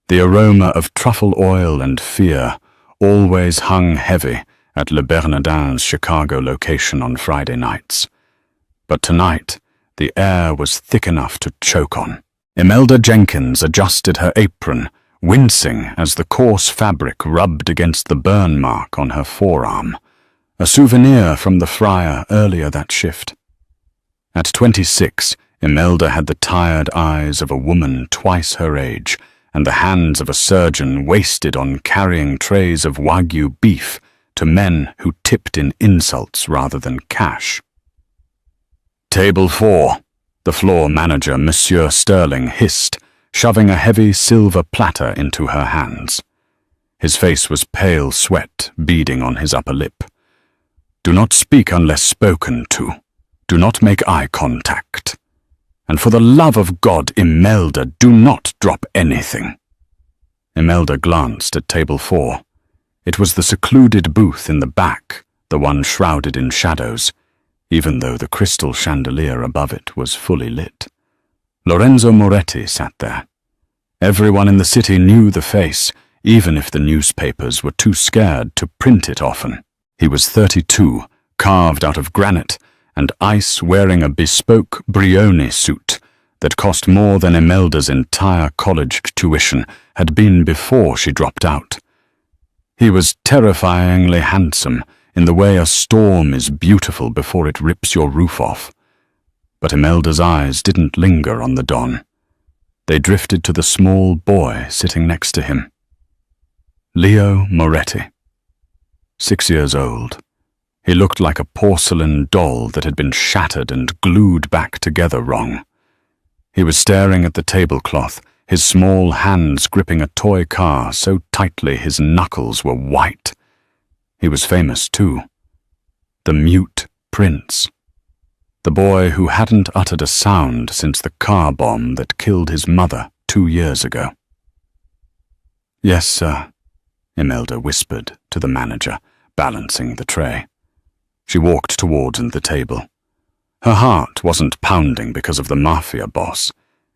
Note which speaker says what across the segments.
Speaker 1: The aroma of truffle oil and fear always hung heavy at Le Bernardin's Chicago location on Friday nights. But tonight, the air was thick enough to choke on. Imelda Jenkins adjusted her apron, wincing as the coarse fabric rubbed against the burn mark on her forearm, a souvenir from the fryer earlier that shift. At 26, Imelda had the tired eyes of a woman twice her age, and the hands of a surgeon wasted on carrying trays of Wagyu beef to men who tipped in insults rather than cash. "Table 4, the floor manager, Monsieur Sterling, hissed, shoving a heavy silver platter into her hands. His face was pale sweat beading on his upper lip. "Do not speak unless spoken to. Do not make eye contact. And for the love of God, Imelda, do not drop anything." Imelda glanced at table 4. It was the secluded booth in the back, the one shrouded in shadows, even though the crystal chandelier above it was fully lit. Lorenzo Moretti sat there. Everyone in the city knew the face, even if the newspapers were too scared to print it often. He was 32, carved out of granite, and ice wearing a bespoke Brioni suit that cost more than Imelda's entire college tuition had been before she dropped out. He was terrifyingly handsome in the way a storm is beautiful before it rips your roof off. But Imelda's eyes didn't linger on the Don. They drifted to the small boy sitting next to him. Leo Moretti. 6 years old. He looked like a porcelain doll that had been shattered and glued back together wrong. He was staring at the tablecloth, his small hands gripping a toy car so tightly his knuckles were white. He was famous too. The Mute Prince. The boy who hadn't uttered a sound since the car bomb that killed his mother 2 years ago. "Yes, sir," Imelda whispered to the manager, balancing the tray. She walked towards the table. Her heart wasn't pounding because of the Mafia boss.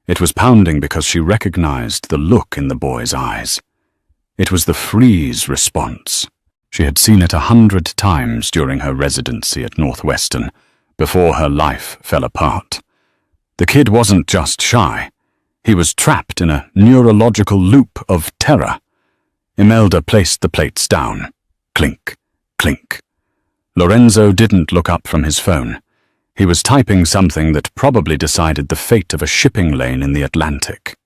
Speaker 1: It was pounding because she recognized the look in the boy's eyes. It was the freeze response. She had seen it 100 times during her residency at Northwestern, before her life fell apart. The kid wasn't just shy. He was trapped in a neurological loop of terror. Imelda placed the plates down. Clink, clink. Lorenzo didn't look up from his phone. He was typing something that probably decided the fate of a shipping lane in the Atlantic.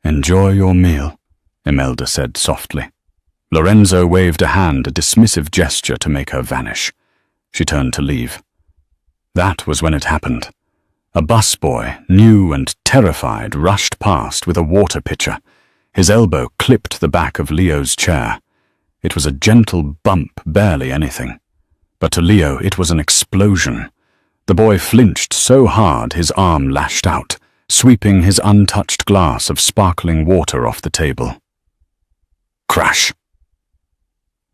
Speaker 1: "Enjoy your meal," Imelda said softly. Lorenzo waved a hand, a dismissive gesture to make her vanish. She turned to leave. That was when it happened. A busboy, new and terrified, rushed past with a water pitcher. His elbow clipped the back of Leo's chair. It was a gentle bump, barely anything. But to Leo, it was an explosion. The boy flinched so hard his arm lashed out, sweeping his untouched glass of sparkling water off the table. Crash!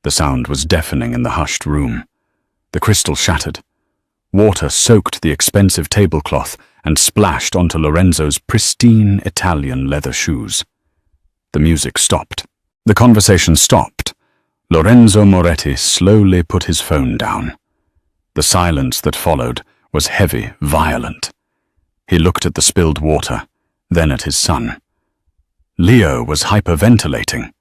Speaker 1: The sound was deafening in the hushed room. The crystal shattered. Water soaked the expensive tablecloth and splashed onto Lorenzo's pristine Italian leather shoes. The music stopped. The conversation stopped. Lorenzo Moretti slowly put his phone down. The silence that followed was heavy, violent. He looked at the spilled water, then at his son. Leo was hyperventilating.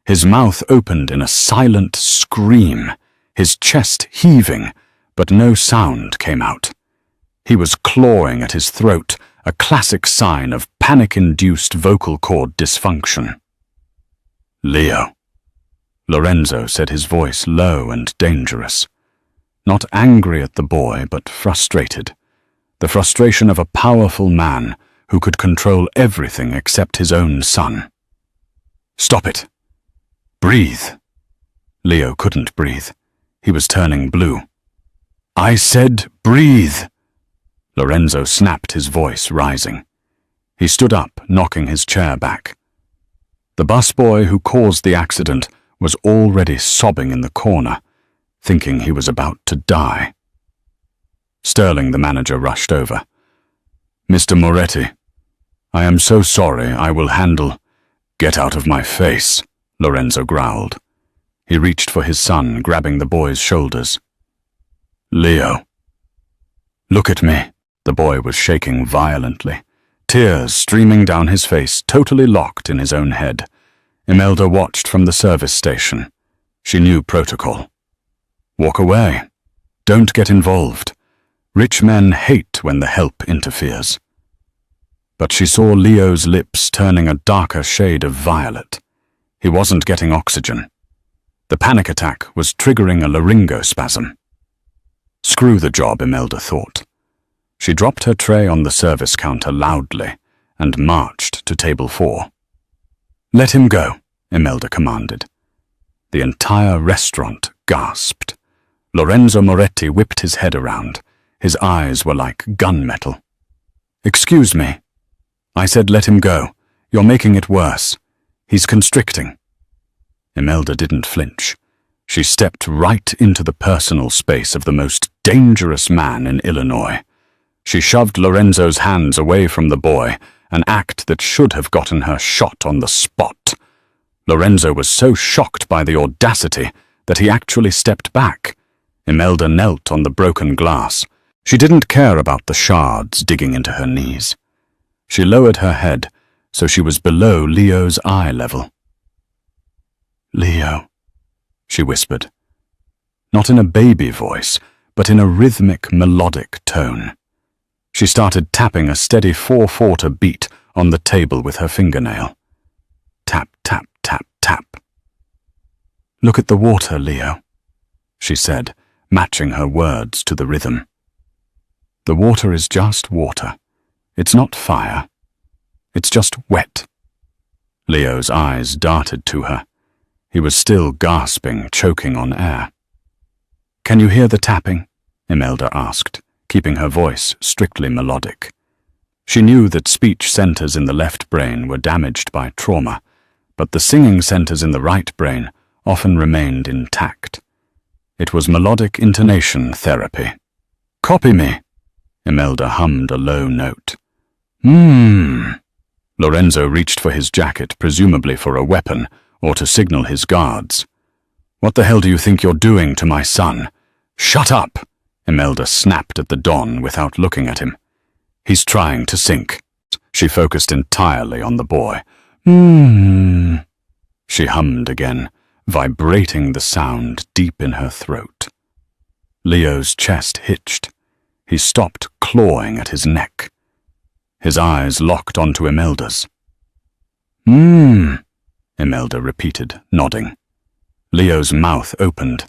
Speaker 1: His mouth opened in a silent scream, his chest heaving, but no sound came out. He was clawing at his throat, a classic sign of panic-induced vocal cord dysfunction. "Leo." Lorenzo said, his voice low and dangerous. Not angry at the boy, but frustrated. The frustration of a powerful man who could control everything except his own son. "Stop it. Breathe." Leo couldn't breathe. He was turning blue. "I said breathe." Lorenzo snapped, his voice rising. He stood up, knocking his chair back. The busboy who caused the accident was already sobbing in the corner, thinking he was about to die. Sterling, the manager, rushed over. "Mr. Moretti, I am so sorry. I will handle..." "Get out of my face," Lorenzo growled. He reached for his son, grabbing the boy's shoulders. "Leo." "Look at me." The boy was shaking violently, tears streaming down his face, totally locked in his own head. Imelda watched from the service station. She knew protocol. Walk away. Don't get involved. Rich men hate when the help interferes. But she saw Leo's lips turning a darker shade of violet. He wasn't getting oxygen. The panic attack was triggering a laryngospasm. Screw the job, Imelda thought. She dropped her tray on the service counter loudly and marched to table 4. "Let him go," Imelda commanded. The entire restaurant gasped. Lorenzo Moretti whipped his head around. His eyes were like gunmetal. "Excuse me. I said let him go. You're making it worse. He's constricting." Imelda didn't flinch. She stepped right into the personal space of the most dangerous man in Illinois. She shoved Lorenzo's hands away from the boy, an act that should have gotten her shot on the spot. Lorenzo was so shocked by the audacity that he actually stepped back. Imelda knelt on the broken glass. She didn't care about the shards digging into her knees. She lowered her head so she was below Leo's eye level. "Leo," she whispered. Not in a baby voice, but in a rhythmic, melodic tone. She started tapping a steady 4/4 beat on the table with her fingernail. Tap, tap, tap, tap. "Look at the water, Leo," she said, matching her words to the rhythm. "The water is just water. It's not fire. It's just wet." Leo's eyes darted to her. He was still gasping, choking on air. "Can you hear the tapping?" Imelda asked, keeping her voice strictly melodic. She knew that speech centers in the left brain were damaged by trauma, but the singing centers in the right brain often remained intact. It was melodic intonation therapy. "Copy me," Imelda hummed a low note. Lorenzo reached for his jacket, presumably for a weapon, or to signal his guards. "What the hell do you think you're doing to my son?" "Shut up!" Imelda snapped at the Don without looking at him. "He's trying to sink." She focused entirely on the boy. She hummed again, vibrating the sound deep in her throat. Leo's chest hitched. He stopped clawing at his neck. His eyes locked onto Imelda's. Imelda repeated, nodding. Leo's mouth opened.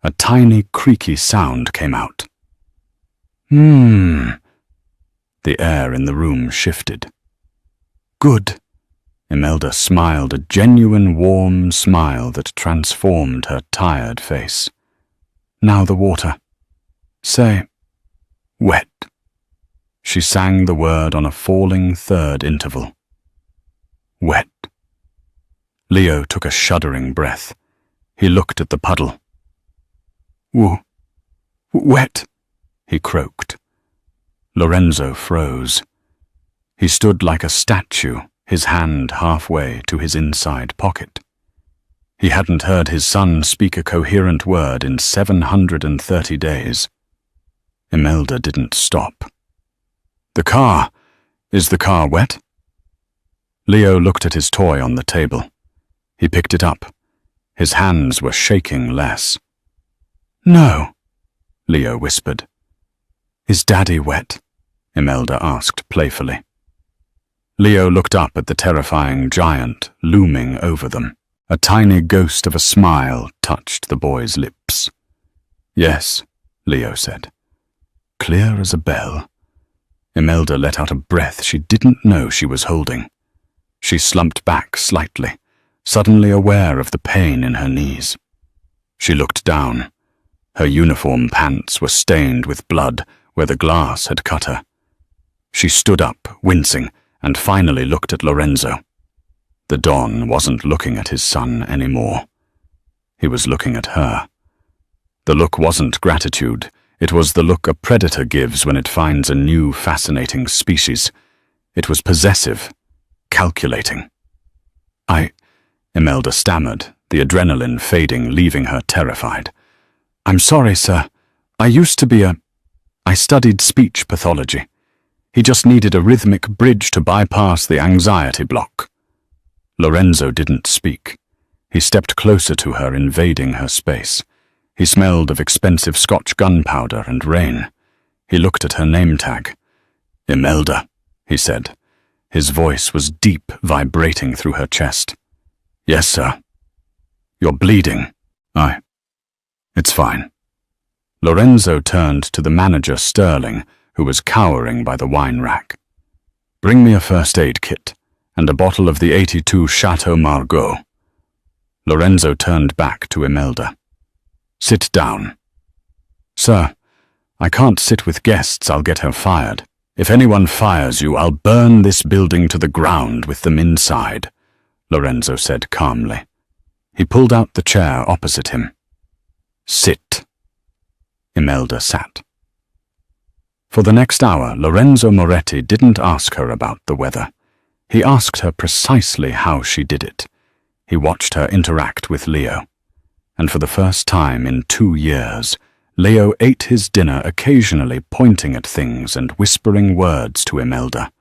Speaker 1: A tiny, creaky sound came out. The air in the room shifted. "Good." Imelda smiled, a genuine, warm smile that transformed her tired face. "Now the water. Say, wet." She sang the word on a falling third interval. "Wet." Leo took a shuddering breath. He looked at the puddle. Wet," he croaked. Lorenzo froze. He stood like a statue, his hand halfway to his inside pocket. He hadn't heard his son speak a coherent word in 730 days. Imelda didn't stop. Is the car wet?" Leo looked at his toy on the table. He picked it up. His hands were shaking less. "No," Leo whispered. "Is Daddy wet?" Imelda asked playfully. Leo looked up at the terrifying giant looming over them. A tiny ghost of a smile touched the boy's lips. "Yes," Leo said. Clear as a bell. Imelda let out a breath she didn't know she was holding. She slumped back slightly, suddenly aware of the pain in her knees. She looked down. Her uniform pants were stained with blood where the glass had cut her. She stood up, wincing, and finally looked at Lorenzo. The Don wasn't looking at his son anymore. He was looking at her. The look wasn't gratitude. It was the look a predator gives when it finds a new, fascinating species. It was possessive, calculating. Imelda stammered, the adrenaline fading, leaving her terrified. "I'm sorry, sir. I studied speech pathology. He just needed a rhythmic bridge to bypass the anxiety block." Lorenzo didn't speak. He stepped closer to her, invading her space. He smelled of expensive Scotch gunpowder and rain. He looked at her name tag. "Imelda," he said. His voice was deep, vibrating through her chest. "Yes, sir." "You're bleeding." It's fine." Lorenzo turned to the manager, Sterling, who was cowering by the wine rack. "Bring me a first aid kit and a bottle of the 82 Chateau Margaux." Lorenzo turned back to Imelda. "Sit down." "Sir, I can't sit with guests. I'll get her fired. If anyone fires you, I'll burn this building to the ground with them inside," Lorenzo said calmly. He pulled out the chair opposite him. "Sit." Imelda sat. For the next hour, Lorenzo Moretti didn't ask her about the weather. He asked her precisely how she did it. He watched her interact with Leo. And for the first time in 2 years, Leo ate his dinner, occasionally pointing at things and whispering words to Imelda.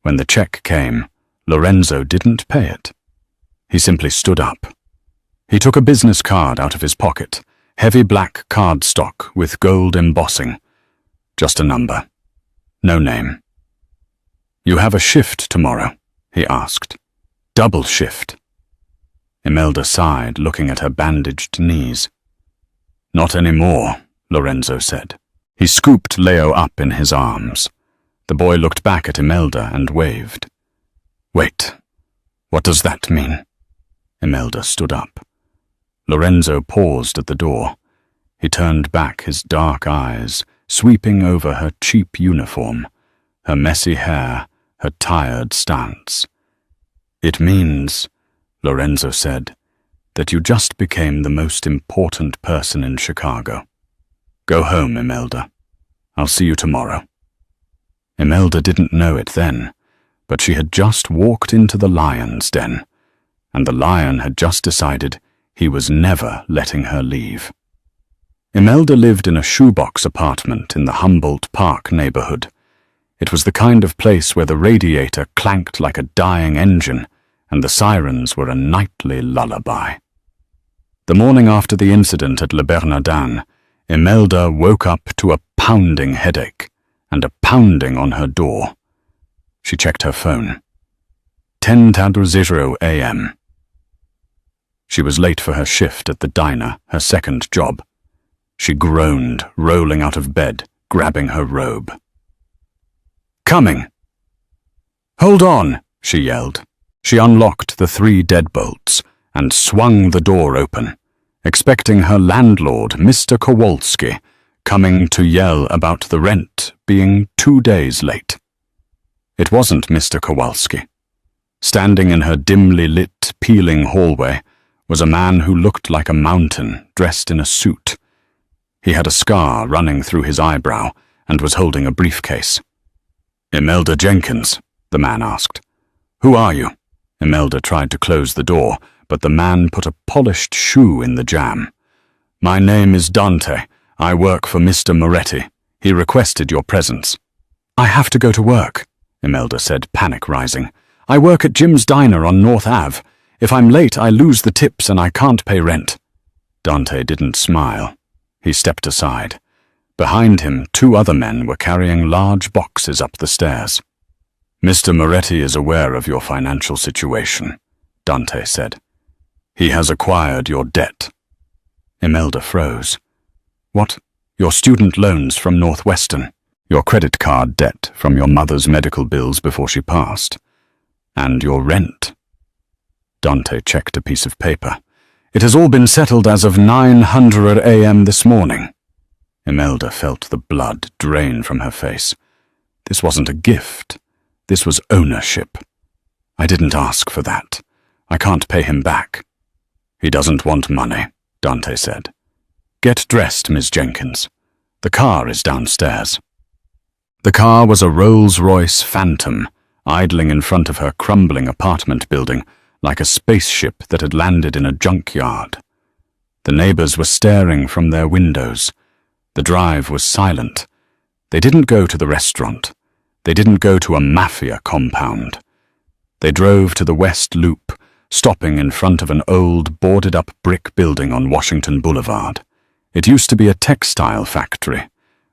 Speaker 1: When the check came, Lorenzo didn't pay it. He simply stood up. He took a business card out of his pocket, heavy black cardstock with gold embossing. Just a number. No name. "You have a shift tomorrow?" he asked. "Double shift." Imelda sighed, looking at her bandaged knees. "Not anymore," Lorenzo said. He scooped Leo up in his arms. The boy looked back at Imelda and waved. "Wait, what does that mean?" Imelda stood up. Lorenzo paused at the door. He turned back, his dark eyes sweeping over her cheap uniform, her messy hair, her tired stance. "It means," Lorenzo said, "that you just became the most important person in Chicago. Go home, Imelda. I'll see you tomorrow." Imelda didn't know it then, but she had just walked into the lion's den, and the lion had just decided he was never letting her leave. Imelda lived in a shoebox apartment in the Humboldt Park neighborhood. It was the kind of place where the radiator clanked like a dying engine, and the sirens were a nightly lullaby. The morning after the incident at Le Bernardin, Imelda woke up to a pounding headache and a pounding on her door. She checked her phone. 10:00 a.m. She was late for her shift at the diner, her second job. She groaned, rolling out of bed, grabbing her robe. "Coming!" "Hold on!" she yelled. She unlocked the 3 deadbolts and swung the door open, expecting her landlord, Mr. Kowalski, coming to yell about the rent being 2 days late. It wasn't Mr. Kowalski. Standing in her dimly lit, peeling hallway was a man who looked like a mountain, dressed in a suit. He had a scar running through his eyebrow and was holding a briefcase. "Imelda Jenkins?" the man asked. "Who are you?" Imelda tried to close the door, but the man put a polished shoe in the jamb. "My name is Dante. I work for Mr. Moretti. He requested your presence." "I have to go to work," Imelda said, panic rising. "I work at Jim's Diner on North Ave. If I'm late, I lose the tips and I can't pay rent." Dante didn't smile. He stepped aside. Behind him, 2 other men were carrying large boxes up the stairs. "Mr. Moretti is aware of your financial situation," Dante said. "He has acquired your debt." Imelda froze. "What? Your student loans from Northwestern, your credit card debt from your mother's medical bills before she passed, and your rent." Dante checked a piece of paper. "It has all been settled as of 9:00 a.m. this morning." Imelda felt the blood drain from her face. This wasn't a gift. This was ownership. "I didn't ask for that. I can't pay him back." "He doesn't want money," Dante said. "Get dressed, Miss Jenkins. The car is downstairs." The car was a Rolls-Royce Phantom, idling in front of her crumbling apartment building, like a spaceship that had landed in a junkyard. The neighbors were staring from their windows. The drive was silent. They didn't go to the restaurant. They didn't go to a Mafia compound. They drove to the West Loop, stopping in front of an old, boarded-up brick building on Washington Boulevard. It used to be a textile factory,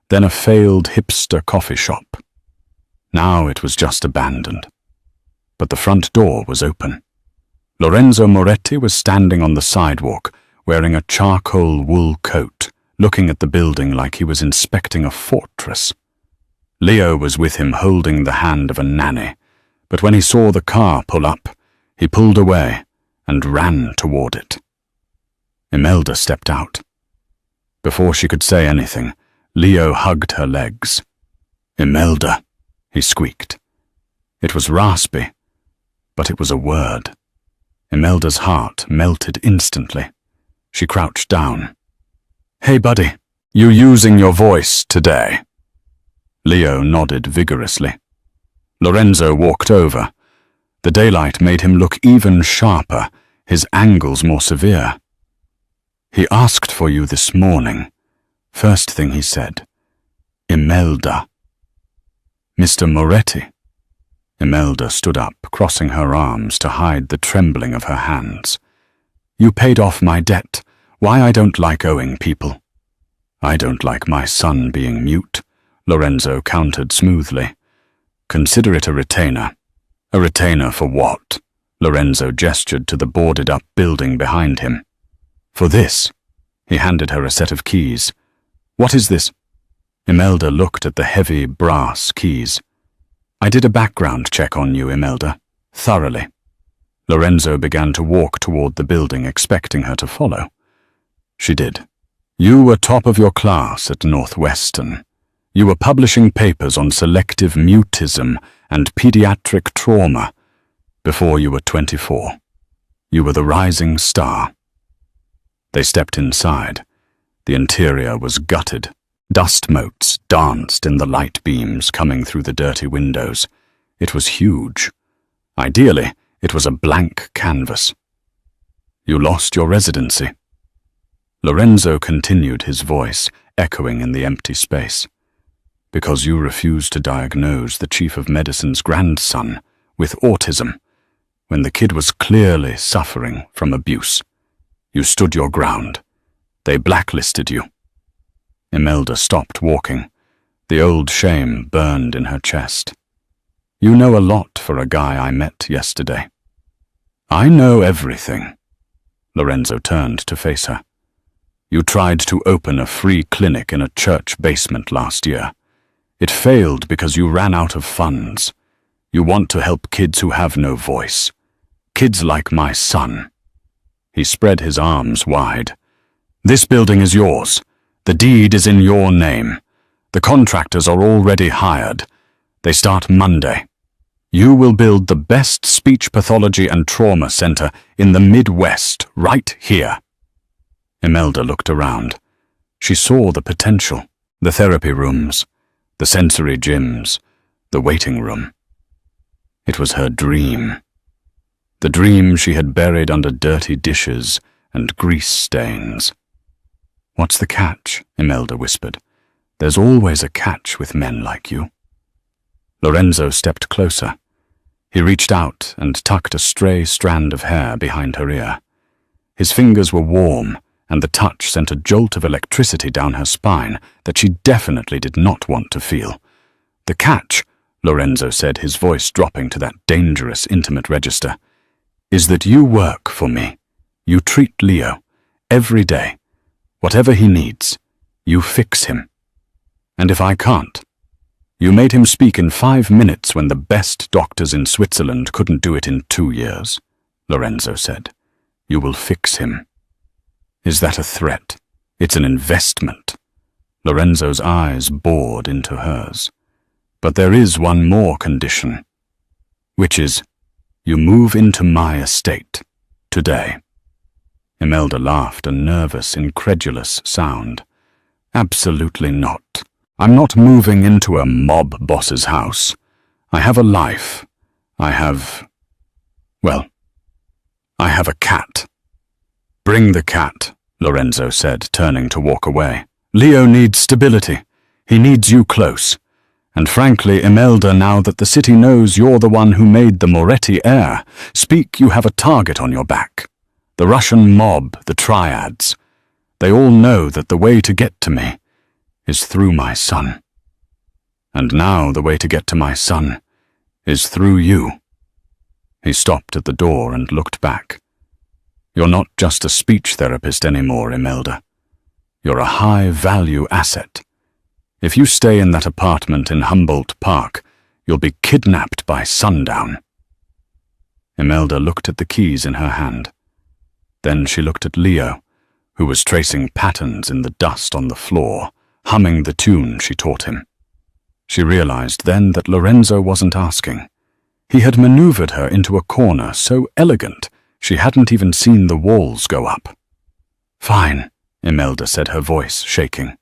Speaker 1: then a failed hipster coffee shop. Now it was just abandoned. But the front door was open. Lorenzo Moretti was standing on the sidewalk, wearing a charcoal wool coat, looking at the building like he was inspecting a fortress. Leo was with him holding the hand of a nanny, but when he saw the car pull up, he pulled away and ran toward it. Imelda stepped out. Before she could say anything, Leo hugged her legs. "Imelda," he squeaked. It was raspy, but it was a word. Imelda's heart melted instantly. She crouched down. "Hey, buddy, you using your voice today?" Leo nodded vigorously. Lorenzo walked over. The daylight made him look even sharper, his angles more severe. "He asked for you this morning. First thing he said, Imelda." "Mr. Moretti." Imelda stood up, crossing her arms to hide the trembling of her hands. "You paid off my debt. Why I don't like owing people." "I don't like my son being mute," Lorenzo countered smoothly. "Consider it a retainer." "A retainer for what?" Lorenzo gestured to the boarded-up building behind him. "For this." He handed her a set of keys. "What is this?" Imelda looked at the heavy brass keys. "I did a background check on you, Imelda. Thoroughly." Lorenzo began to walk toward the building, expecting her to follow. She did. "You were top of your class at Northwestern. You were publishing papers on selective mutism and pediatric trauma before you were 24. You were the rising star." They stepped inside. The interior was gutted. Dust motes danced in the light beams coming through the dirty windows. It was huge. Ideally, it was a blank canvas. "You lost your residency." Lorenzo continued, his voice echoing in the empty space. "Because you refused to diagnose the chief of medicine's grandson with autism, when the kid was clearly suffering from abuse. You stood your ground. They blacklisted you." Imelda stopped walking. The old shame burned in her chest. "You know a lot for a guy I met yesterday." "I know everything." Lorenzo turned to face her. "You tried to open a free clinic in a church basement last year. It failed because you ran out of funds. You want to help kids who have no voice. Kids like my son." He spread his arms wide. "This building is yours. The deed is in your name. The contractors are already hired. They start Monday. You will build the best speech pathology and trauma center in the Midwest right here." Imelda looked around. She saw the potential, the therapy rooms, the sensory gyms, the waiting room. It was her dream. The dream she had buried under dirty dishes and grease stains. "What's the catch?" Imelda whispered. "There's always a catch with men like you." Lorenzo stepped closer. He reached out and tucked a stray strand of hair behind her ear. His fingers were warm, and the touch sent a jolt of electricity down her spine that she definitely did not want to feel. "The catch," Lorenzo said, his voice dropping to that dangerous, intimate register, "is that you work for me. You treat Leo every day. Whatever he needs, you fix him. And if I can't, you made him speak in 5 minutes when the best doctors in Switzerland couldn't do it in 2 years," Lorenzo said. "You will fix him." "Is that a threat?" "It's an investment." Lorenzo's eyes bored into hers. "But there is one more condition, which is, you move into my estate today." Imelda laughed, a nervous, incredulous sound. "Absolutely not. I'm not moving into a mob boss's house. I have a life. I have, well, I have a cat." "Bring the cat," Lorenzo said, turning to walk away. "Leo needs stability. He needs you close. And frankly, Imelda, now that the city knows you're the one who made the Moretti heir, speak, you have a target on your back. The Russian mob, the triads. They all know that the way to get to me is through my son. And now the way to get to my son is through you." He stopped at the door and looked back. "You're not just a speech therapist anymore, Imelda. You're a high-value asset. If you stay in that apartment in Humboldt Park, you'll be kidnapped by sundown." Imelda looked at the keys in her hand. Then she looked at Leo, who was tracing patterns in the dust on the floor, humming the tune she taught him. She realized then that Lorenzo wasn't asking. He had maneuvered her into a corner so elegant she hadn't even seen the walls go up. "Fine," Imelda said, her voice shaking.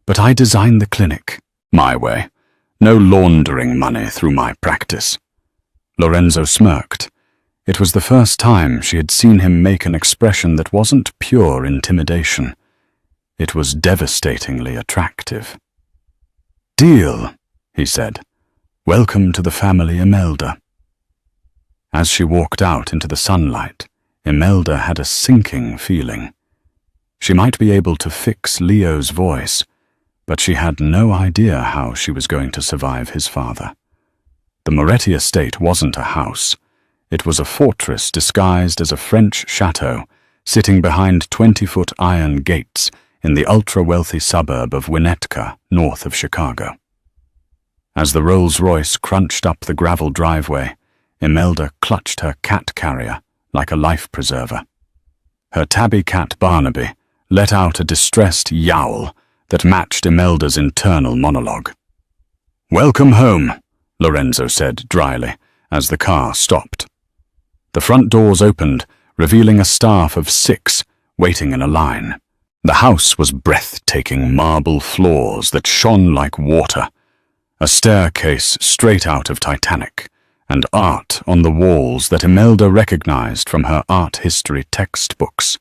Speaker 1: "But I designed the clinic. My way. No laundering money through my practice." Lorenzo smirked. It was the first time she had seen him make an expression that wasn't pure intimidation. It was devastatingly attractive. "Deal," he said. "Welcome to the family, Imelda." As she walked out into the sunlight, Imelda had a sinking feeling. She might be able to fix Leo's voice, but she had no idea how she was going to survive his father. The Moretti estate wasn't a house. It was a fortress disguised as a French chateau, sitting behind 20-foot iron gates in the ultra-wealthy suburb of Winnetka, north of Chicago. As the Rolls-Royce crunched up the gravel driveway, Imelda clutched her cat carrier like a life preserver. Her tabby cat Barnaby let out a distressed yowl that matched Imelda's internal monologue. "Welcome home," Lorenzo said dryly as the car stopped. The front doors opened, revealing a staff of 6 waiting in a line. The house was breathtaking marble floors that shone like water, a staircase straight out of Titanic, and art on the walls that Imelda recognized from her art history textbooks.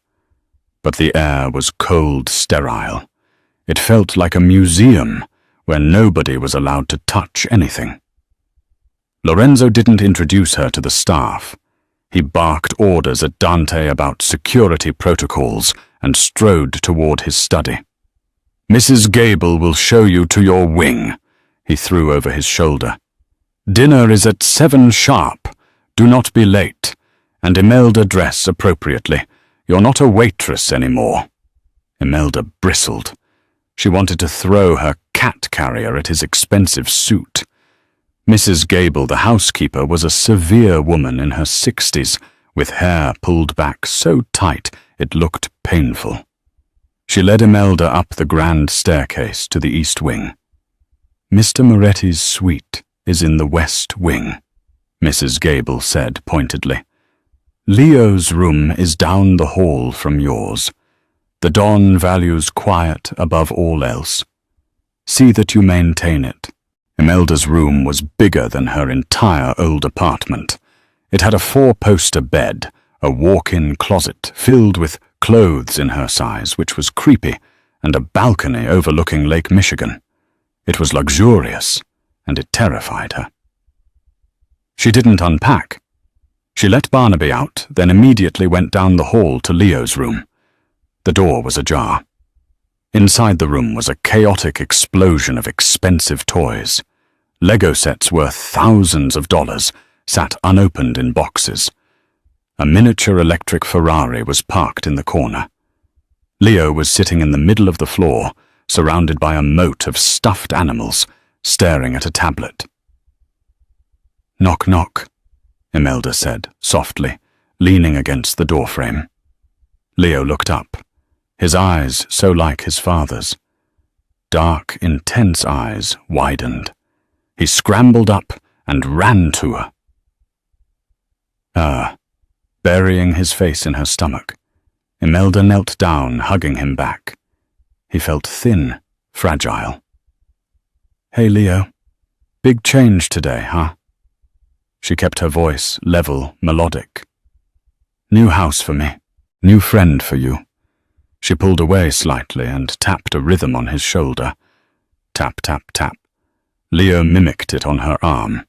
Speaker 1: But the air was cold, sterile. It felt like a museum where nobody was allowed to touch anything. Lorenzo didn't introduce her to the staff. He barked orders at Dante about security protocols and strode toward his study. "Mrs. Gable will show you to your wing," he threw over his shoulder. "Dinner is at 7 sharp. Do not be late. And Imelda, dress appropriately. You're not a waitress anymore." Imelda bristled. She wanted to throw her cat carrier at his expensive suit. Mrs. Gable, the housekeeper, was a severe woman in her 60s, with hair pulled back so tight it looked painful. She led Imelda up the grand staircase to the east wing. "Mr. Moretti's suite is in the west wing," Mrs. Gable said pointedly. "Leo's room is down the hall from yours. The Don values quiet above all else. See that you maintain it." Imelda's room was bigger than her entire old apartment. It had a 4-poster bed, a walk-in closet filled with clothes in her size, which was creepy, and a balcony overlooking Lake Michigan. It was luxurious, and it terrified her. She didn't unpack. She let Barnaby out, then immediately went down the hall to Leo's room. The door was ajar. Inside the room was a chaotic explosion of expensive toys. Lego sets worth thousands of dollars sat unopened in boxes. A miniature electric Ferrari was parked in the corner. Leo was sitting in the middle of the floor, surrounded by a moat of stuffed animals, staring at a tablet. "Knock, knock," Imelda said, softly, leaning against the doorframe. Leo looked up, his eyes so like his father's. Dark, intense eyes widened. He scrambled up and ran to her. Burying his face in her stomach, Imelda knelt down, hugging him back. He felt thin, fragile. "Hey, Leo. Big change today, huh?" She kept her voice level, melodic. New house for me. New friend for you. She pulled away slightly and tapped a rhythm on his shoulder. Tap, tap, tap. Leo mimicked it on her arm.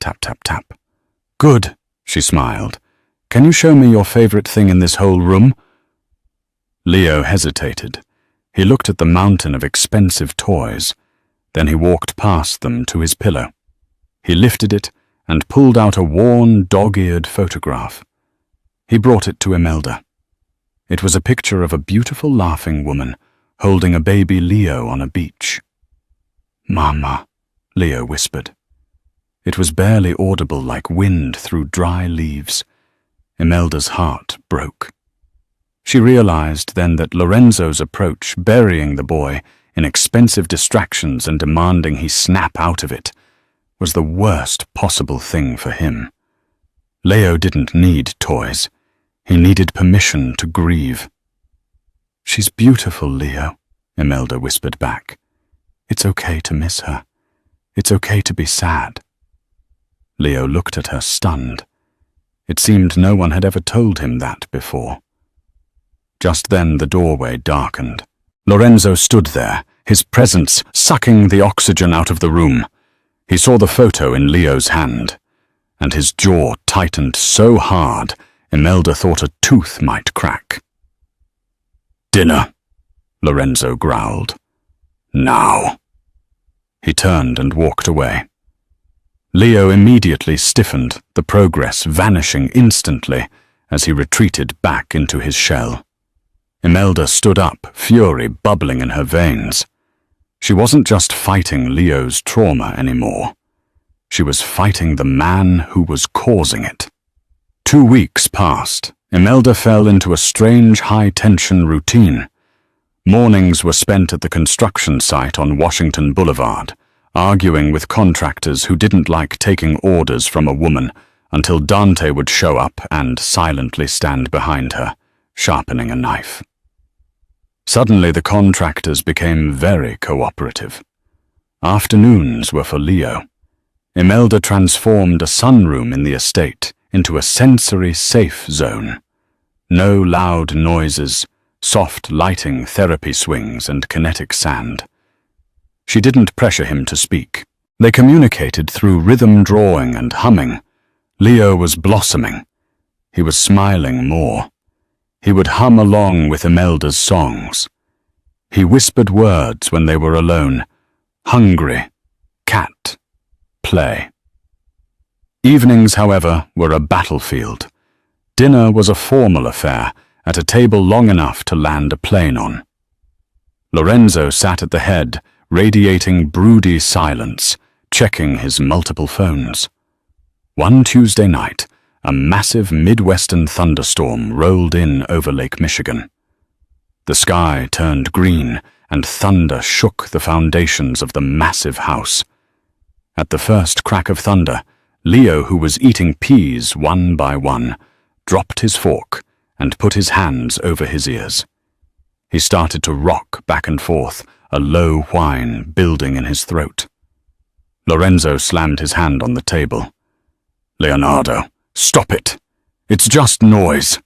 Speaker 1: Tap, tap, tap. Good, she smiled. Can you show me your favorite thing in this whole room? Leo hesitated. He looked at the mountain of expensive toys. Then he walked past them to his pillow. He lifted it and pulled out a worn, dog-eared photograph. He brought it to Imelda. It was a picture of a beautiful laughing woman holding a baby Leo on a beach. "Mama," Leo whispered. It was barely audible, like wind through dry leaves. Imelda's heart broke. She realized then that Lorenzo's approach, burying the boy in expensive distractions and demanding he snap out of it, was the worst possible thing for him. Leo didn't need toys. He needed permission to grieve. "She's beautiful, Leo," Imelda whispered back. "It's okay to miss her. It's okay to be sad." Leo looked at her, stunned. It seemed no one had ever told him that before. Just then the doorway darkened. Lorenzo stood there, his presence sucking the oxygen out of the room. He saw the photo in Leo's hand, and his jaw tightened so hard Imelda thought a tooth might crack. "Dinner," Lorenzo growled. "Now." He turned and walked away. Leo immediately stiffened, the progress vanishing instantly as he retreated back into his shell. Imelda stood up, fury bubbling in her veins. She wasn't just fighting Leo's trauma anymore. She was fighting the man who was causing it. 2 weeks passed. Imelda fell into a strange high-tension routine. Mornings were spent at the construction site on Washington Boulevard, arguing with contractors who didn't like taking orders from a woman until Dante would show up and silently stand behind her, sharpening a knife. Suddenly the contractors became very cooperative. Afternoons were for Leo. Imelda transformed a sunroom in the estate into a sensory safe zone. No loud noises, soft lighting, therapy swings, and kinetic sand. She didn't pressure him to speak. They communicated through rhythm drawing and humming. Leo was blossoming. He was smiling more. He would hum along with Imelda's songs. He whispered words when they were alone. Hungry, cat, play. Evenings, however, were a battlefield. Dinner was a formal affair, at a table long enough to land a plane on. Lorenzo sat at the head, radiating broody silence, checking his multiple phones. One Tuesday night, a massive Midwestern thunderstorm rolled in over Lake Michigan. The sky turned green, and thunder shook the foundations of the massive house. At the first crack of thunder, Leo, who was eating peas one by one, dropped his fork and put his hands over his ears. He started to rock back and forth, a low whine building in his throat. Lorenzo slammed his hand on the table. "Leonardo, stop it! It's just noise!"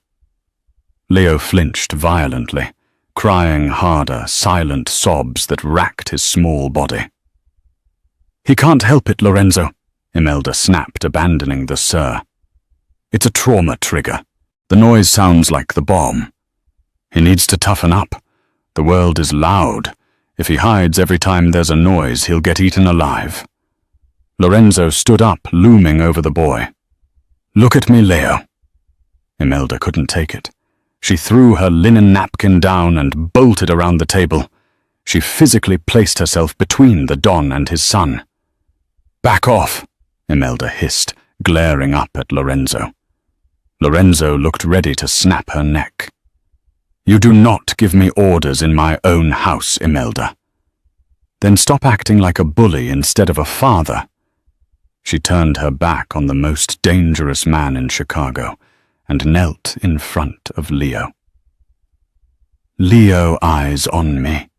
Speaker 1: Leo flinched violently, crying harder, silent sobs that racked his small body. "He can't help it, Lorenzo," Imelda snapped, abandoning the "sir." "It's a trauma trigger. The noise sounds like the bomb. He needs to toughen up. The world is loud. If he hides every time there's a noise, he'll get eaten alive." Lorenzo stood up, looming over the boy. "Look at me, Leo." Imelda couldn't take it. She threw her linen napkin down and bolted around the table. She physically placed herself between the Don and his son. "Back off," Imelda hissed, glaring up at Lorenzo. Lorenzo looked ready to snap her neck. "You do not give me orders in my own house, Imelda." "Then stop acting like a bully instead of a father." She turned her back on the most dangerous man in Chicago and knelt in front of Leo. "Leo eyes on me,"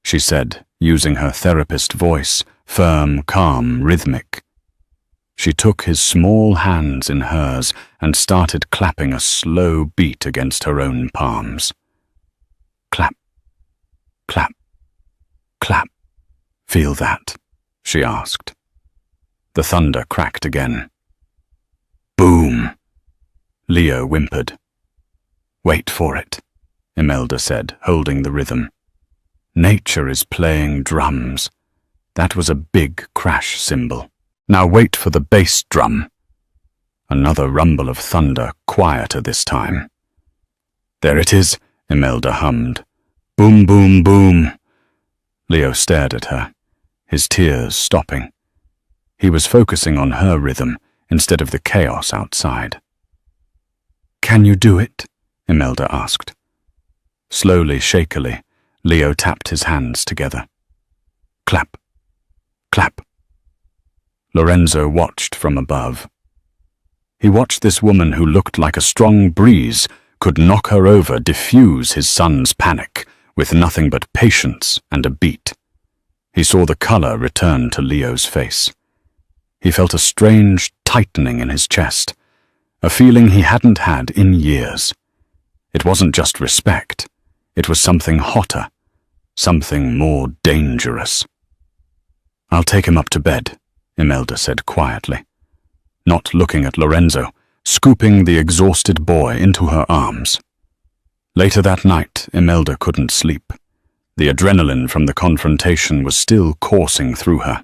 Speaker 1: she said, using her therapist voice, firm, calm, rhythmic. She took his small hands in hers and started clapping a slow beat against her own palms. Clap, clap, clap. Feel that? She asked. The thunder cracked again. Boom! Leo whimpered. Wait for it, Imelda said, holding the rhythm. Nature is playing drums. That was a big crash cymbal. Now wait for the bass drum. Another rumble of thunder, quieter this time. There it is, Imelda hummed. Boom, boom, boom. Leo stared at her, his tears stopping. He was focusing on her rhythm instead of the chaos outside. Can you do it? Imelda asked. Slowly, shakily, Leo tapped his hands together. Clap, clap. Lorenzo watched from above. He watched this woman who looked like a strong breeze could knock her over, diffuse his son's panic with nothing but patience and a beat. He saw the color return to Leo's face. He felt a strange tightening in his chest, a feeling he hadn't had in years. It wasn't just respect, it was something hotter, something more dangerous. I'll take him up to bed, Imelda said quietly, not looking at Lorenzo, scooping the exhausted boy into her arms. Later that night, Imelda couldn't sleep. The adrenaline from the confrontation was still coursing through her.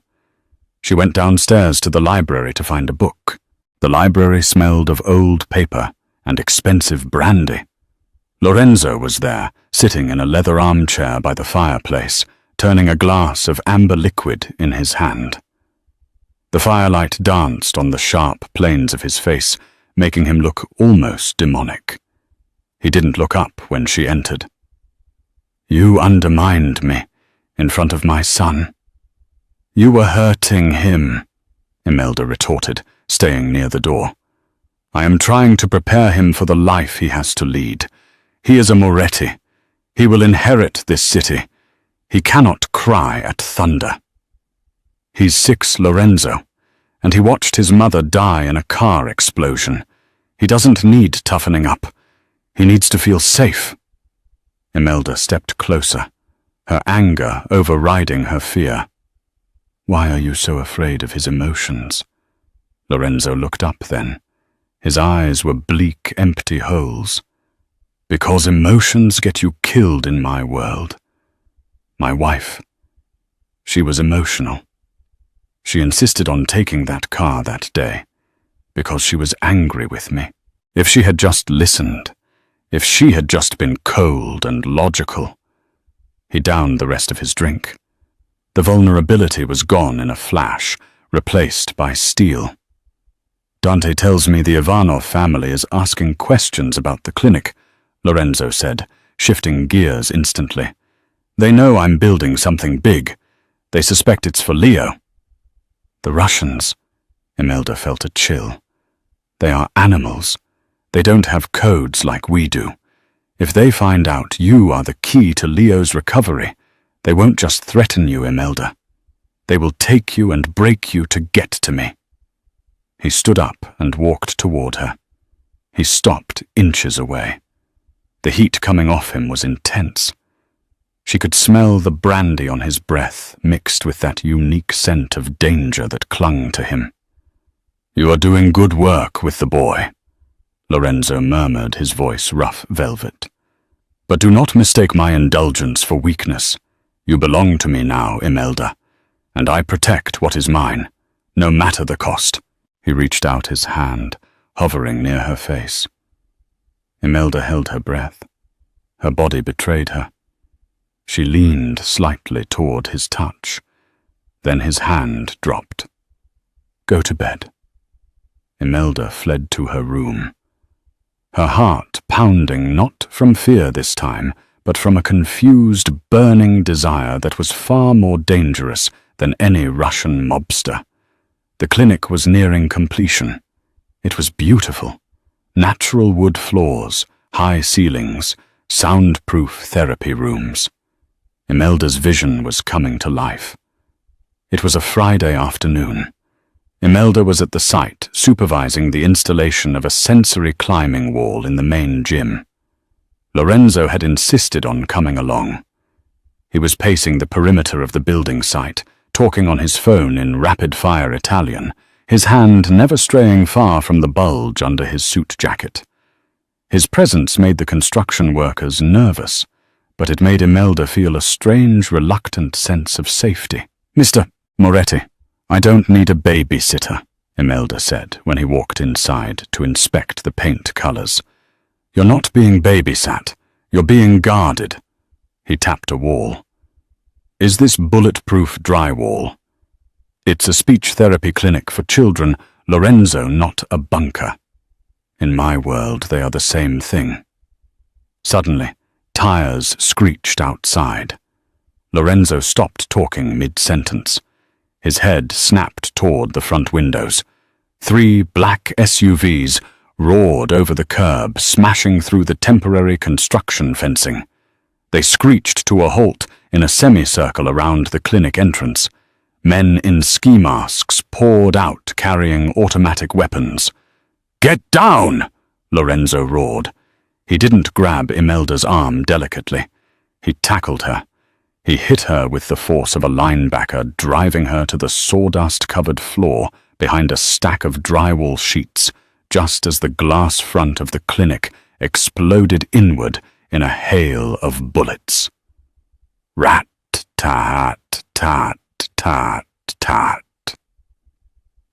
Speaker 1: She went downstairs to the library to find a book. The library smelled of old paper and expensive brandy. Lorenzo was there, sitting in a leather armchair by the fireplace, turning a glass of amber liquid in his hand. The firelight danced on the sharp planes of his face, making him look almost demonic. He didn't look up when she entered. You undermined me in front of my son. You were hurting him, Imelda retorted, staying near the door. I am trying to prepare him for the life he has to lead. He is a Moretti. He will inherit this city. He cannot cry at thunder. He's 6 Lorenzo, and he watched his mother die in a car explosion. He doesn't need toughening up. He needs to feel safe. Imelda stepped closer, her anger overriding her fear. Why are you so afraid of his emotions? Lorenzo looked up then. His eyes were bleak, empty holes. Because emotions get you killed in my world. My wife, she was emotional. She insisted on taking that car that day because she was angry with me. If she had just listened, if she had just been cold and logical. He downed the rest of his drink. The vulnerability was gone in a flash, replaced by steel. Dante tells me the Ivanov family is asking questions about the clinic, Lorenzo said, shifting gears instantly. They know I'm building something big. They suspect it's for Leo. The Russians, Imelda felt a chill. They are animals. They don't have codes like we do. If they find out you are the key to Leo's recovery, they won't just threaten you, Imelda. They will take you and break you to get to me. He stood up and walked toward her. He stopped inches away. The heat coming off him was intense. She could smell the brandy on his breath mixed with that unique scent of danger that clung to him. You are doing good work with the boy, Lorenzo murmured, his voice rough velvet. But do not mistake my indulgence for weakness. You belong to me now, Imelda, and I protect what is mine, no matter the cost. He reached out his hand, hovering near her face. Imelda held her breath. Her body betrayed her. She leaned slightly toward his touch. Then his hand dropped. Go to bed. Imelda fled to her room. Her heart pounding not from fear this time, but from a confused, burning desire that was far more dangerous than any Russian mobster. The clinic was nearing completion. It was beautiful. Natural wood floors, high ceilings, soundproof therapy rooms. Imelda's vision was coming to life. It was a Friday afternoon. Imelda was at the site, supervising the installation of a sensory climbing wall in the main gym. Lorenzo had insisted on coming along. He was pacing the perimeter of the building site, talking on his phone in rapid-fire Italian, his hand never straying far from the bulge under his suit jacket. His presence made the construction workers nervous, but it made Imelda feel a strange, reluctant sense of safety. "Mr. Moretti, I don't need a babysitter," Imelda said when he walked inside to inspect the paint colors. "You're not being babysat. You're being guarded." He tapped a wall. "Is this bulletproof drywall?" "It's a speech therapy clinic for children, Lorenzo, not a bunker." "In my world, they are the same thing." Suddenly, tires screeched outside. Lorenzo stopped talking mid-sentence. His head snapped toward the front windows. 3 black SUVs roared over the curb, smashing through the temporary construction fencing. They screeched to a halt in a semicircle around the clinic entrance. Men in ski masks poured out, carrying automatic weapons. "Get down!" Lorenzo roared. He didn't grab Imelda's arm delicately. He tackled her. He hit her with the force of a linebacker, driving her to the sawdust-covered floor behind a stack of drywall sheets, just as the glass front of the clinic exploded inward in a hail of bullets. Rat-tat-tat-tat-tat.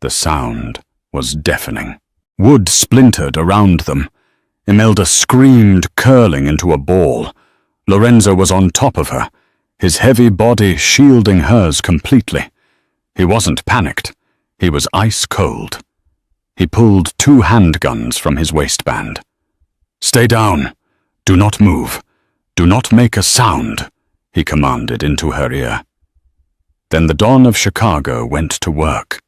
Speaker 1: The sound was deafening. Wood splintered around them. Imelda screamed, curling into a ball. Lorenzo was on top of her, his heavy body shielding hers completely. He wasn't panicked. He was ice cold. He pulled 2 handguns from his waistband. "Stay down. Do not move. Do not make a sound," he commanded into her ear. Then the Don of Chicago went to work.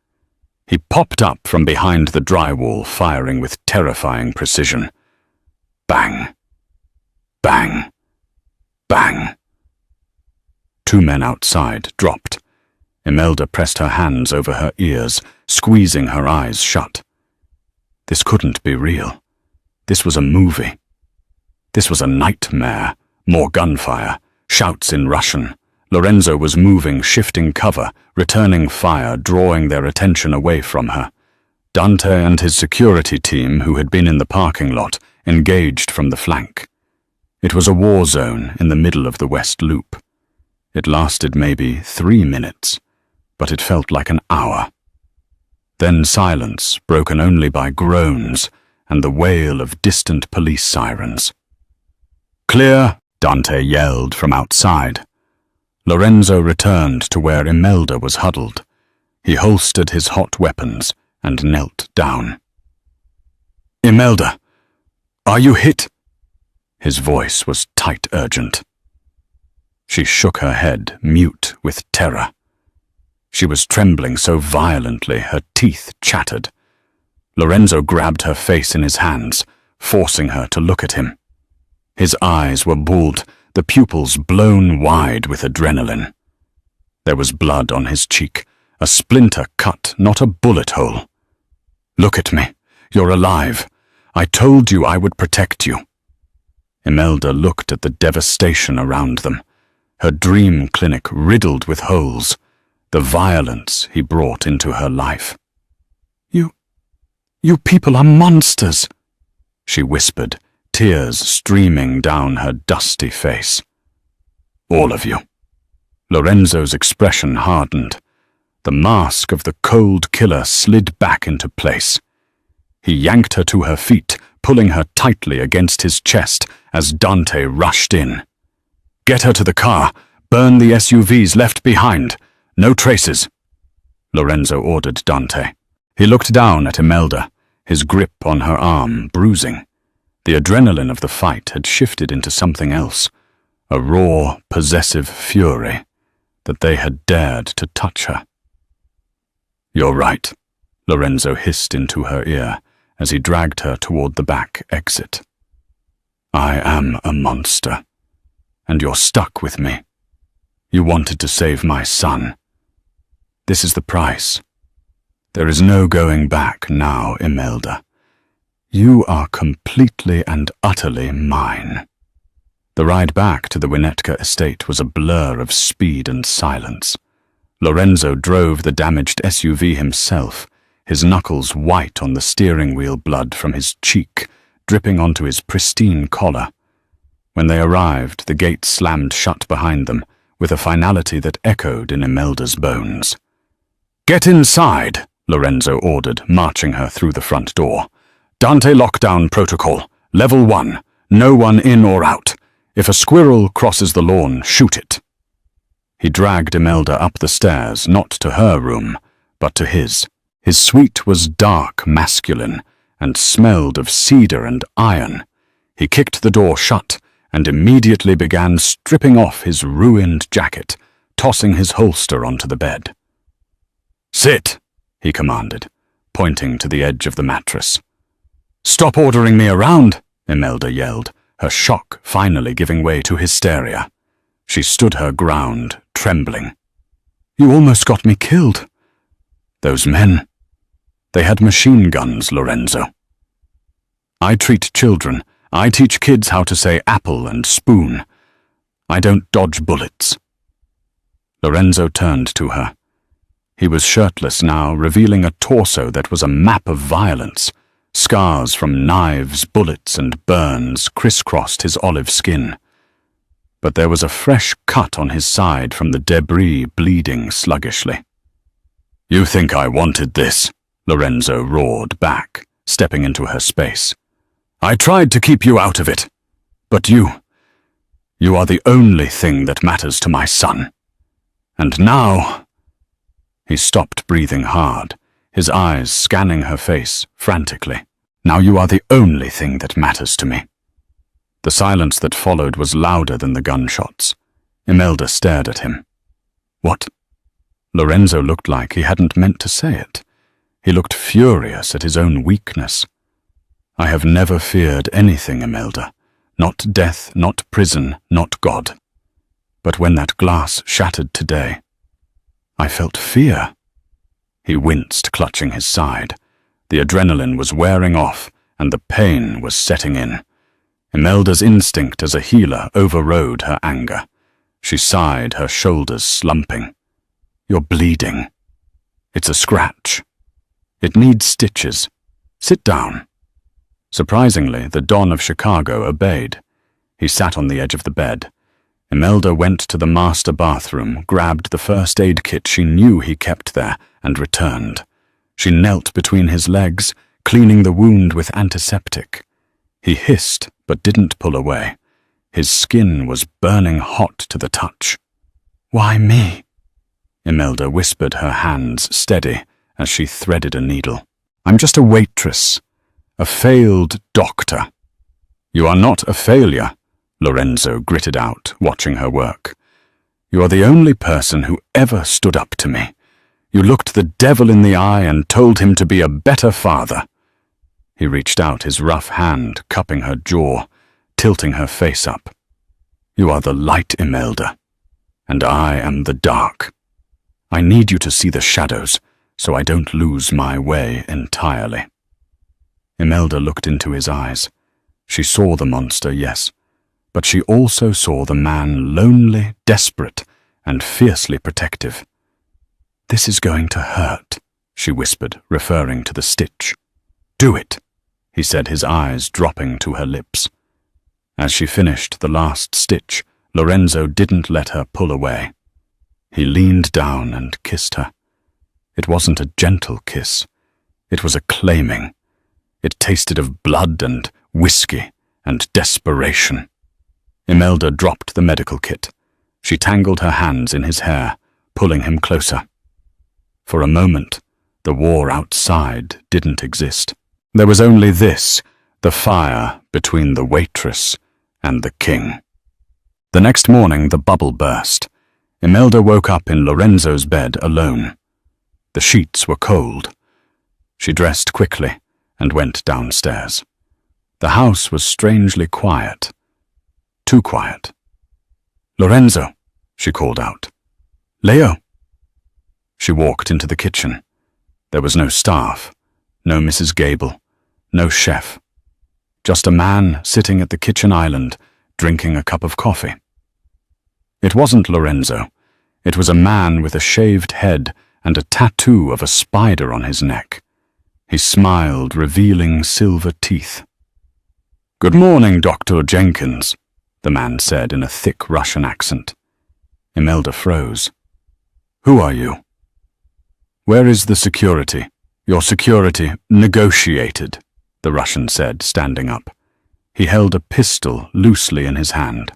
Speaker 1: He popped up from behind the drywall, firing with terrifying precision. Bang. Bang. Bang. 2 men outside dropped. Imelda pressed her hands over her ears, squeezing her eyes shut. This couldn't be real. This was a movie. This was a nightmare. More gunfire, shouts in Russian. Lorenzo was moving, shifting cover, returning fire, drawing their attention away from her. Dante and his security team, who had been in the parking lot, engaged from the flank. It was a war zone in the middle of the West Loop. It lasted maybe 3 minutes, but it felt like an hour. Then silence, broken only by groans and the wail of distant police sirens. "Clear!" Dante yelled from outside. Lorenzo returned to where Imelda was huddled. He holstered his hot weapons and knelt down. "Imelda, are you hit?" His voice was tight, urgent. She shook her head, mute with terror. She was trembling so violently her teeth chattered. Lorenzo grabbed her face in his hands, forcing her to look at him. His eyes were bulled, the pupils blown wide with adrenaline. There was blood on his cheek, a splinter cut, not a bullet hole. "Look at me. You're alive. I told you I would protect you." Imelda looked at the devastation around them, her dream clinic riddled with holes, the violence he brought into her life. You people are monsters," she whispered, tears streaming down her dusty face. "All of you." Lorenzo's expression hardened. The mask of the cold killer slid back into place. He yanked her to her feet, pulling her tightly against his chest as Dante rushed in. "Get her to the car. Burn the SUVs left behind. No traces," Lorenzo ordered Dante. He looked down at Imelda, his grip on her arm bruising. The adrenaline of the fight had shifted into something else, a raw, possessive fury, that they had dared to touch her. "You're right," Lorenzo hissed into her ear as he dragged her toward the back exit. "I am a monster, and you're stuck with me. You wanted to save my son. This is the price. There is no going back now, Imelda. You are completely and utterly mine. The ride back to the Winnetka estate was a blur of speed and silence. Lorenzo drove the damaged SUV himself, his knuckles white on the steering wheel, blood from his cheek dripping onto his pristine collar. When they arrived, the gate slammed shut behind them with a finality that echoed in Imelda's bones. "Get inside," Lorenzo ordered, marching her through the front door. "Dante lockdown protocol. Level 1. No one in or out. If a squirrel crosses the lawn, shoot it." He dragged Imelda up the stairs, not to her room, but to his. His suite was dark, masculine, and smelled of cedar and iron. He kicked the door shut and immediately began stripping off his ruined jacket, tossing his holster onto the bed. "Sit," he commanded, pointing to the edge of the mattress. "Stop ordering me around," Imelda yelled, her shock finally giving way to hysteria. She stood her ground, trembling. "You almost got me killed." "Those men, they had machine guns, Lorenzo. I treat children. I teach kids how to say apple and spoon. I don't dodge bullets." Lorenzo turned to her. He was shirtless now, revealing a torso that was a map of violence. Scars from knives, bullets, and burns crisscrossed his olive skin. But there was a fresh cut on his side from the debris bleeding sluggishly. "You think I wanted this?" Lorenzo roared back, stepping into her space. "I tried to keep you out of it. But you are the only thing that matters to my son. And now—" He stopped breathing hard, his eyes scanning her face frantically. "Now you are the only thing that matters to me." The silence that followed was louder than the gunshots. Imelda stared at him. "What?" Lorenzo looked like he hadn't meant to say it. He looked furious at his own weakness. "I have never feared anything, Imelda. Not death, not prison, not God. But when that glass shattered today, I felt fear." He winced, clutching his side. The adrenaline was wearing off, and the pain was setting in. Imelda's instinct as a healer overrode her anger. She sighed, her shoulders slumping. "You're bleeding. It's a scratch. It needs stitches. Sit down." Surprisingly, the Don of Chicago obeyed. He sat on the edge of the bed. Imelda went to the master bathroom, grabbed the first aid kit she knew he kept there, and returned. She knelt between his legs, cleaning the wound with antiseptic. He hissed, but didn't pull away. His skin was burning hot to the touch. "Why me?" Imelda whispered, her hands steady as she threaded a needle. "I'm just a waitress. A failed doctor." "You are not a failure," Lorenzo gritted out, watching her work. "You are the only person who ever stood up to me. You looked the devil in the eye and told him to be a better father." He reached out his rough hand, cupping her jaw, tilting her face up. "You are the light, Imelda, and I am the dark. I need you to see the shadows, so I don't lose my way entirely." Imelda looked into his eyes. She saw the monster, yes, but she also saw the man lonely, desperate, and fiercely protective. "This is going to hurt," she whispered, referring to the stitch. "Do it," he said, his eyes dropping to her lips. As she finished the last stitch, Lorenzo didn't let her pull away. He leaned down and kissed her. It wasn't a gentle kiss. It was a claiming. It tasted of blood and whiskey and desperation. Imelda dropped the medical kit. She tangled her hands in his hair, pulling him closer. For a moment, the war outside didn't exist. There was only this, the fire between the waitress and the king. The next morning, the bubble burst. Imelda woke up in Lorenzo's bed alone. The sheets were cold. She dressed quickly and went downstairs. The house was strangely quiet. Too quiet. "Lorenzo," she called out. "Leo." She walked into the kitchen. There was no staff, no Mrs. Gable, no chef. Just a man sitting at the kitchen island, drinking a cup of coffee. It wasn't Lorenzo. It was a man with a shaved head and a tattoo of a spider on his neck. He smiled, revealing silver teeth. "Good morning, Dr. Jenkins," the man said in a thick Russian accent. Imelda froze. "Who are you?" "Where is the security?" "Your security negotiated," the Russian said, standing up. He held a pistol loosely in his hand.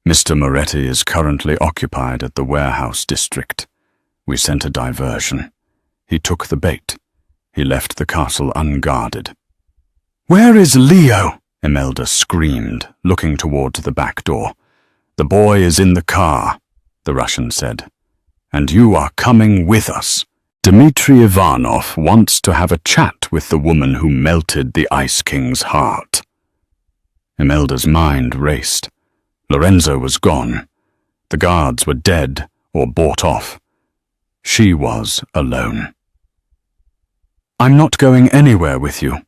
Speaker 1: "Mr. Moretti is currently occupied at the warehouse district. We sent a diversion. He took the bait. He left the castle unguarded." "Where is Leo?" Imelda screamed, looking towards the back door. "The boy is in the car," the Russian said. "And you are coming with us. Dmitry Ivanov wants to have a chat with the woman who melted the Ice King's heart." Imelda's mind raced. Lorenzo was gone. The guards were dead or bought off. She was alone. "I'm not going anywhere with you,"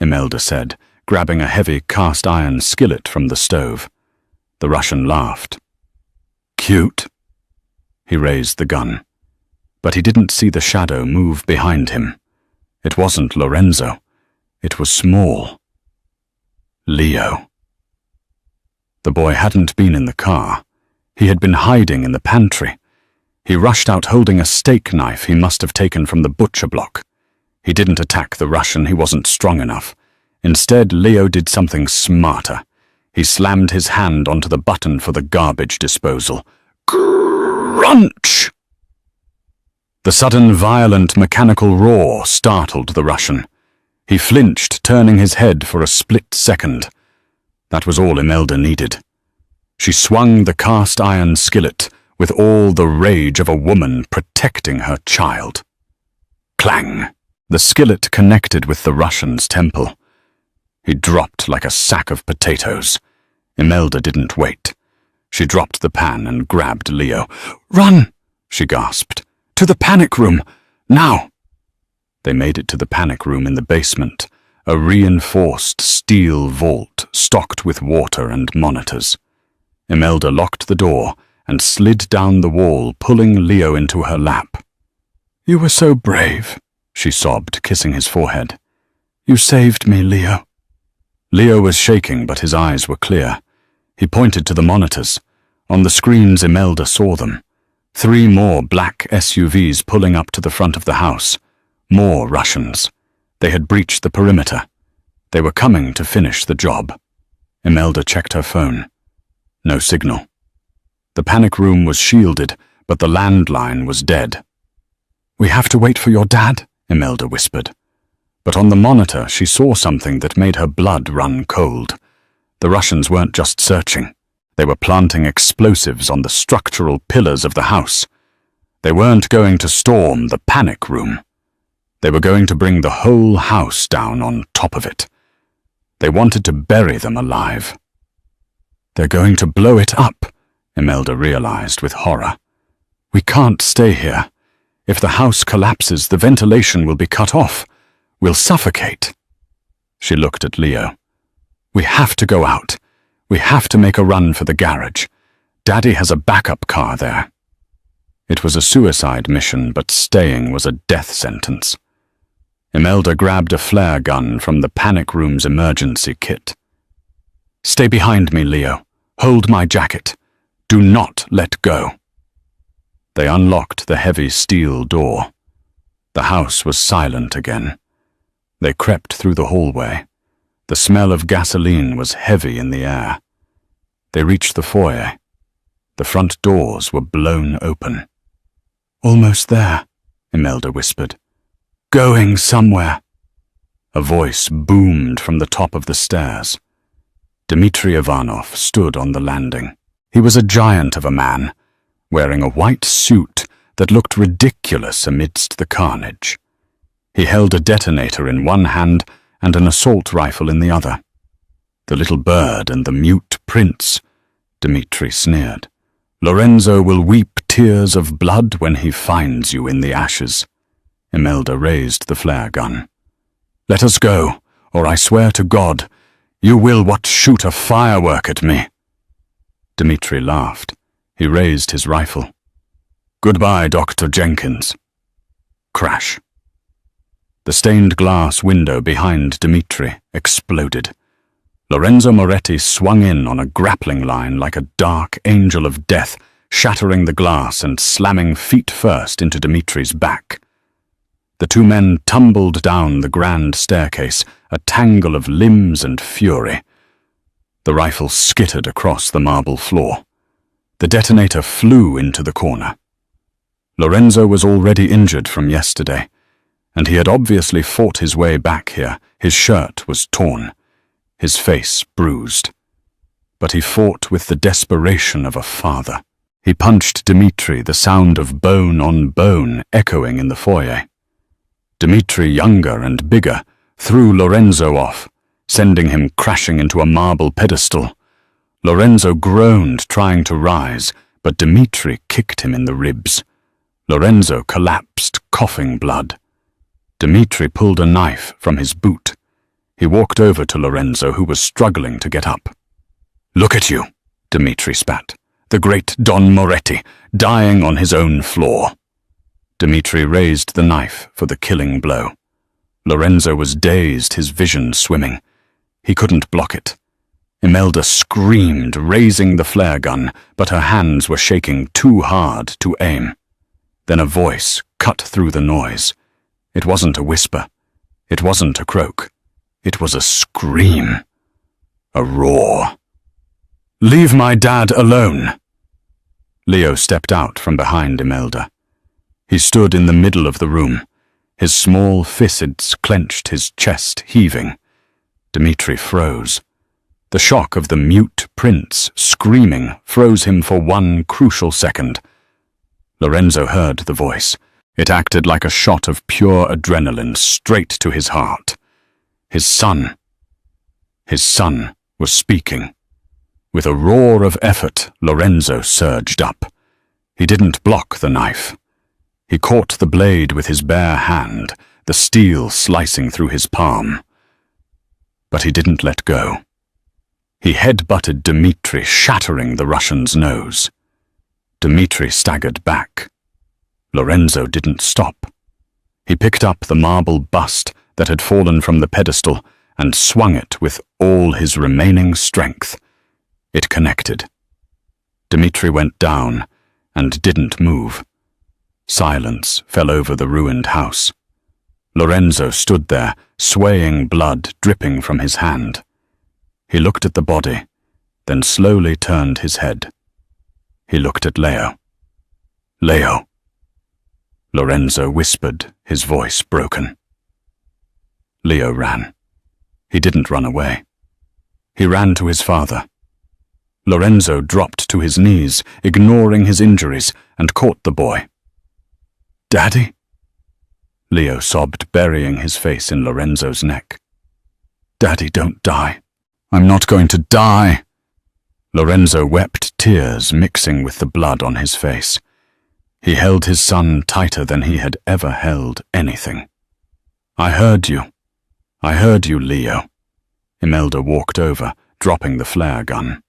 Speaker 1: Imelda said, grabbing a heavy cast-iron skillet from the stove. The Russian laughed. "Cute." He raised the gun, but he didn't see the shadow move behind him. It wasn't Lorenzo. It was small. Leo. The boy hadn't been in the car. He had been hiding in the pantry. He rushed out holding a steak knife he must have taken from the butcher block. He didn't attack the Russian. He wasn't strong enough. Instead, Leo did something smarter. He slammed his hand onto the button for the garbage disposal. Crunch! The sudden violent mechanical roar startled the Russian. He flinched, turning his head for a split second. That was all Imelda needed. She swung the cast-iron skillet with all the rage of a woman protecting her child. Clang! The skillet connected with the Russian's temple. He dropped like a sack of potatoes. Imelda didn't wait. She dropped the pan and grabbed Leo. "Run!" she gasped. "To the panic room! Now!" They made it to the panic room in the basement, a reinforced steel vault stocked with water and monitors. Imelda locked the door and slid down the wall, pulling Leo into her lap. "You were so brave," she sobbed, kissing his forehead. "You saved me, Leo." Leo was shaking, but his eyes were clear. He pointed to the monitors. On the screens, Imelda saw them. 3 more black SUVs pulling up to the front of the house. More Russians. They had breached the perimeter. They were coming to finish the job. Imelda checked her phone. No signal. The panic room was shielded, but the landline was dead. "We have to wait for your dad," Imelda whispered. But on the monitor, she saw something that made her blood run cold. The Russians weren't just searching. They were planting explosives on the structural pillars of the house. They weren't going to storm the panic room. They were going to bring the whole house down on top of it. They wanted to bury them alive. "They're going to blow it up," Imelda realized with horror. "We can't stay here. If the house collapses, the ventilation will be cut off. We'll suffocate." She looked at Leo. "We have to go out. We have to make a run for the garage. Daddy has a backup car there." It was a suicide mission, but staying was a death sentence. Imelda grabbed a flare gun from the panic room's emergency kit. "Stay behind me, Leo. Hold my jacket. Do not let go." They unlocked the heavy steel door. The house was silent again. They crept through the hallway. The smell of gasoline was heavy in the air. They reached the foyer. The front doors were blown open. "Almost there," Imelda whispered. "Going somewhere." A voice boomed from the top of the stairs. Dmitry Ivanov stood on the landing. He was a giant of a man, wearing a white suit that looked ridiculous amidst the carnage. He held a detonator in one hand and an assault rifle in the other. "The little bird and the mute prince," Dmitry sneered. "Lorenzo will weep tears of blood when he finds you in the ashes." Imelda raised the flare gun. "Let us go, or I swear to God, you will shoot a firework at me." Dmitri laughed. He raised his rifle. "Goodbye, Dr. Jenkins." Crash. The stained glass window behind Dmitri exploded. Lorenzo Moretti swung in on a grappling line like a dark angel of death, shattering the glass and slamming feet first into Dmitri's back. The two men tumbled down the grand staircase, a tangle of limbs and fury. The rifle skittered across the marble floor. The detonator flew into the corner. Lorenzo was already injured from yesterday, and he had obviously fought his way back here. His shirt was torn, his face bruised. But he fought with the desperation of a father. He punched Dmitri, the sound of bone on bone echoing in the foyer. Dmitri, younger and bigger, threw Lorenzo off, sending him crashing into a marble pedestal. Lorenzo groaned, trying to rise, but Dmitri kicked him in the ribs. Lorenzo collapsed, coughing blood. Dmitri pulled a knife from his boot. He walked over to Lorenzo, who was struggling to get up. "Look at you," Dmitri spat. "The great Don Moretti, dying on his own floor." Dmitri raised the knife for the killing blow. Lorenzo was dazed, his vision swimming. He couldn't block it. Imelda screamed, raising the flare gun, but her hands were shaking too hard to aim. Then a voice cut through the noise. It wasn't a whisper. It wasn't a croak. It was a scream. A roar. "Leave my dad alone!" Leo stepped out from behind Imelda. He stood in the middle of the room. His small fists clenched, his chest heaving. Dmitri froze. The shock of the mute prince screaming froze him for one crucial second. Lorenzo heard the voice. It acted like a shot of pure adrenaline straight to his heart. His son was speaking. With a roar of effort, Lorenzo surged up. He didn't block the knife. He caught the blade with his bare hand, the steel slicing through his palm. But he didn't let go. He head-butted Dmitri, shattering the Russian's nose. Dmitri staggered back. Lorenzo didn't stop. He picked up the marble bust that had fallen from the pedestal and swung it with all his remaining strength. It connected. Dmitri went down and didn't move. Silence fell over the ruined house. Lorenzo stood there, swaying, blood dripping from his hand. He looked at the body, then slowly turned his head. He looked at Leo. "Leo." Lorenzo whispered, his voice broken. Leo ran. He didn't run away. He ran to his father. Lorenzo dropped to his knees, ignoring his injuries, and caught the boy. "Daddy?" Leo sobbed, burying his face in Lorenzo's neck. "Daddy, don't die. I'm not going to die." Lorenzo wept, tears mixing with the blood on his face. He held his son tighter than he had ever held anything. "I heard you. I heard you, Leo." Imelda walked over, dropping the flare gun.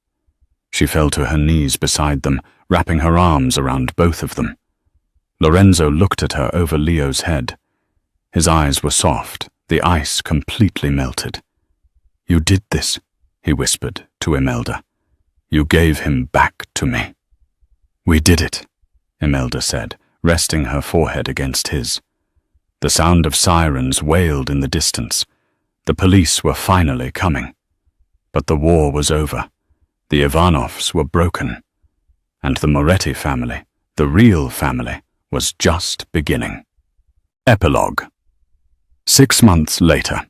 Speaker 1: She fell to her knees beside them, wrapping her arms around both of them. Lorenzo looked at her over Leo's head. His eyes were soft, the ice completely melted. "You did this," he whispered to Imelda. "You gave him back to me." "We did it," Imelda said, resting her forehead against his. The sound of sirens wailed in the distance. The police were finally coming. But the war was over. The Ivanovs were broken. And the Moretti family, the real family, was just beginning. Epilogue. 6 months later.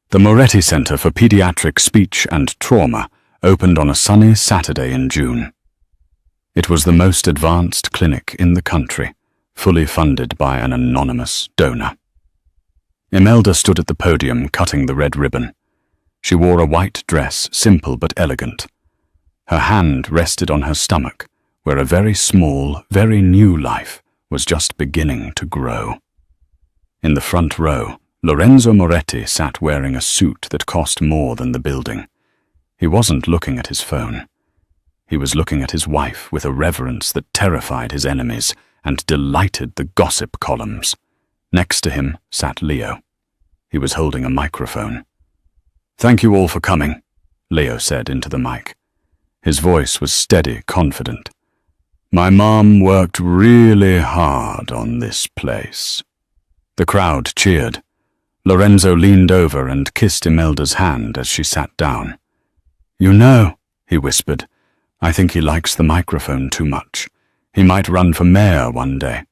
Speaker 1: The Moretti Center for Pediatric Speech and Trauma opened on a sunny Saturday in June. It was the most advanced clinic in the country, fully funded by an anonymous donor. Imelda stood at the podium cutting the red ribbon. She wore a white dress, simple but elegant. Her hand rested on her stomach, where a very small, very new life was just beginning to grow. In the front row, Lorenzo Moretti sat wearing a suit that cost more than the building. He wasn't looking at his phone. He was looking at his wife with a reverence that terrified his enemies and delighted the gossip columns. Next to him sat Leo. He was holding a microphone. "Thank you all for coming," Leo said into the mic. His voice was steady, confident. "My mom worked really hard on this place." The crowd cheered. Lorenzo leaned over and kissed Imelda's hand as she sat down. "You know," he whispered, "I think he likes the microphone too much. He might run for mayor one day."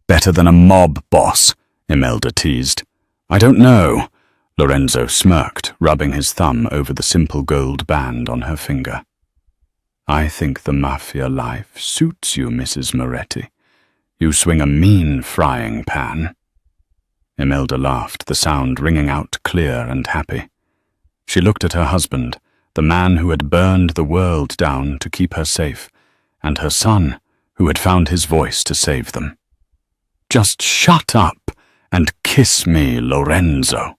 Speaker 1: "Better than a mob boss," Imelda teased. "I don't know." Lorenzo smirked, rubbing his thumb over the simple gold band on her finger. "I think the Mafia life suits you, Mrs. Moretti. You swing a mean frying pan." Imelda laughed, the sound ringing out clear and happy. She looked at her husband, the man who had burned the world down to keep her safe, and her son, who had found his voice to save them. "Just shut up and kiss me, Lorenzo."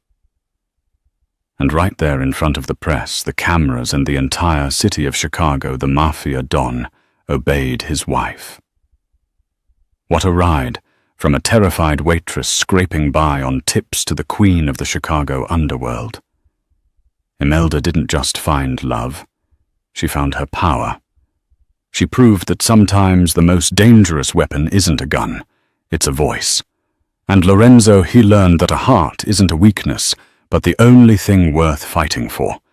Speaker 1: And right there in front of the press, the cameras, and the entire city of Chicago, the Mafia Don obeyed his wife. What a ride, from a terrified waitress scraping by on tips to the queen of the Chicago underworld. Imelda didn't just find love, she found her power. She proved that sometimes the most dangerous weapon isn't a gun, it's a voice. And Lorenzo, he learned that a heart isn't a weakness, but the only thing worth fighting for.